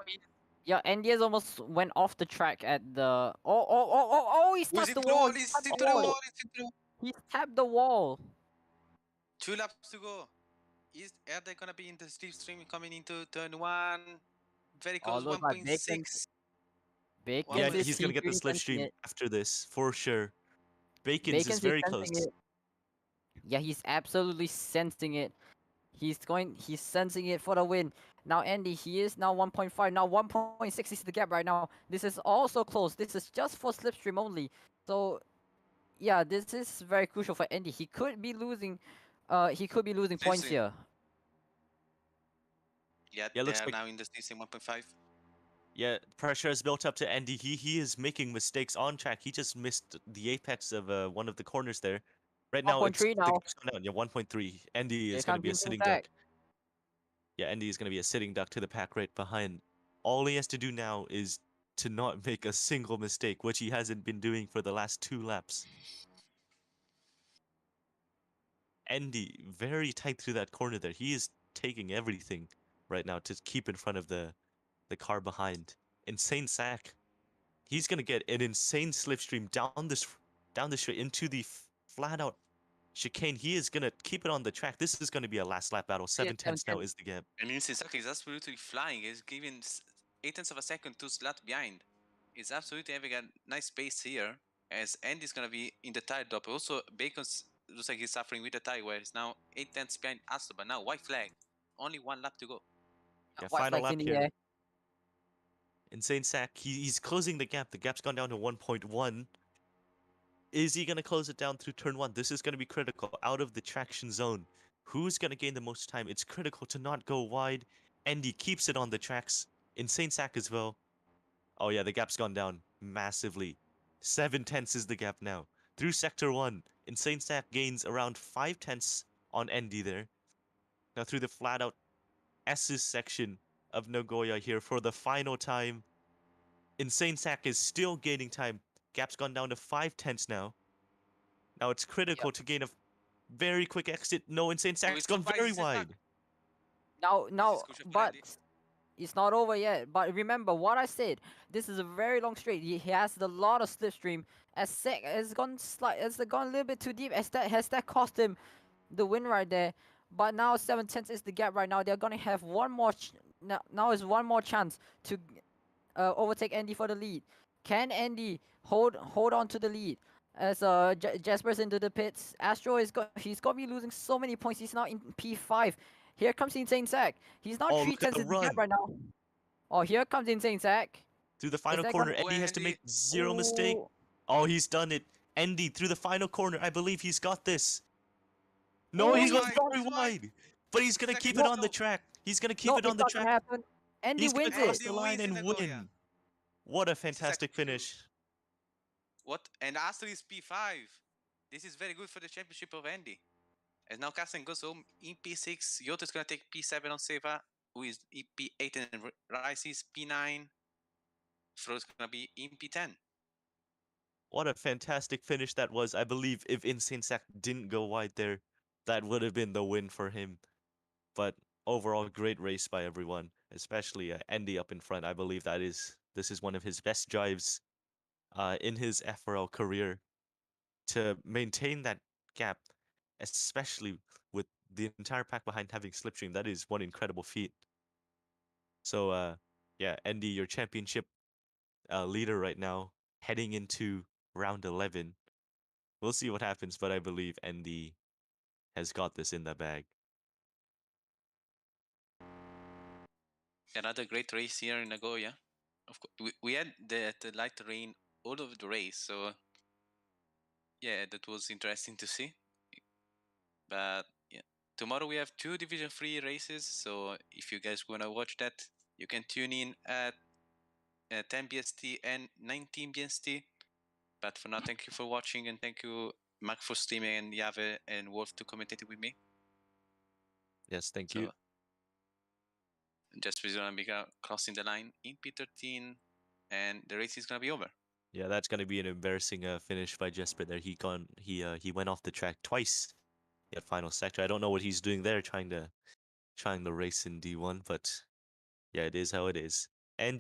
Yeah, Andy's almost went off the track at the. Oh! He's Who's tapped into the the wall. wall? He's He's tapped the into the wall. wall. He's into the wall. He's tapped the wall. 2 laps to go. Are they gonna be in the slipstream coming into turn one? Very Oh, close. looks like Bacon. 1.6. Yeah, Bacon's is he's gonna get the secretly sensing slipstream it. after this for sure. Bacon's is Bacon's is very sensing close. it. Yeah, he's absolutely sensing it. He's sensing it for the win. Now Andy, he is now 1.5. Now 1.6 is the gap right now. This is also close. This is just for slipstream only. So yeah, this is very crucial for Andy. He could be losing points Slipstream. here. Yeah, Yeah, they looks are like now in the slipstream 1.5. pressure has built up to Andy. He is making mistakes on track. He just missed the apex of one of the corners there. Right now it's 1.3 the now. gap's gone down. Yeah, 1.3. Andy is Here gonna comes be a Insane sitting Sack. duck. Yeah, Andy is gonna be a sitting duck to the pack right behind. All he has to do now is to not make a single mistake, which he hasn't been doing for the last 2 laps. Andy very tight through that corner there. He is taking everything right now to keep in front of the car behind. Insane Sack. He's gonna get an insane slipstream down the straight into the flat out chicane. He is gonna keep it on the track. This is gonna be a last lap battle. Yeah, 7 tenths now is the gap. And Sisaki is absolutely flying. He's giving 8 tenths of a second to Slat behind. He's absolutely having a nice pace here. As Andy's gonna be in the tire drop. Also, Bacon's looks like he's suffering with the tire, where he's now 8 tenths behind Astor. But now white flag. Only 1 lap to go. Yeah, White final flags in lap the here. air. Insane Sack. He's closing the gap. The gap's gone down to 1.1. Is he gonna close it down through turn one? This is gonna be critical. Out of the traction zone. Who's gonna gain the most time? It's critical to not go wide. Andy keeps it on the tracks. Insane Sack as well. Oh yeah, the gap's gone down massively. 7 tenths is the gap now. Through sector one, Insane Sack gains around 5 tenths on Andy there. Now through the flat out S's section of Nagoya here for the final time. Insane Sack is still gaining time. Gap's gone down to 5 tenths now. Now it's critical to gain a very quick exit. No, Insane Sack's With gone surprise, very he's attack. wide. Now, crucial for but Andy. it's not over yet. But remember what I said. This is a very long straight. He has a lot of slipstream. As Sec has gone a little bit too deep. As that cost him the win right there. But now 7 tenths is the gap right now. They're gonna have one more. Now is one more chance to overtake Andy for the lead. Can Andy hold on to the lead? As Jasper's into the pits, Astro he's gonna be losing so many points. He's now in P5. Here comes Insane Sack. He's now Oh, three look at tenths the in the gap run. right now. Oh, here comes Insane Sack. Through the Is final that corner, gonna? Oh, Andy has to Andy. make zero mistake. Ooh. Oh, he's done it. Andy through the final corner. I believe he's got this. No, Oh, he's he's gone wide, very he's wide. wide. But he's gonna keep Second it No, on the to go. track. He's gonna keep no, it it's on the not gonna track. happen. Andy He's gonna wins it. cross Andy the line wins in and Nagoya. win. What a fantastic Exactly true. finish. What? And Astor is P5. This is very good for the championship of Andy. And now Carsten goes home in P6. Yoto is going to take P7 on Seva, who is in P8, and Rice is P9. Fro is going to be in P10. What a fantastic finish that was. I believe if Insane Sack didn't go wide there, that would have been the win for him. But overall, great race by everyone, especially Andy up in front. I believe this is one of his best drives in his FRL career to maintain that gap, especially with the entire pack behind having slipstream. That is one incredible feat. So yeah, Andy, your championship leader right now, heading into round 11. We'll see what happens, but I believe Andy has got this in the bag. Another great race here in Nagoya. Of course, we had the light rain all over the race, so yeah, that was interesting to see. But yeah, tomorrow we have 2 Division 3 races, so if you guys want to watch that, you can tune in at 10 BST and 19 BST. But for now, thank you for watching, and thank you Mark for streaming, and Yave and Wolf to commentate with me. Yes, thank So you. Jasper is gonna be crossing the line in P13, and the race is gonna be over. Yeah, that's gonna be an embarrassing finish by Jesper there. He went off the track twice at final sector. I don't know what he's doing there, trying to race in D1, but yeah, it is how it is. And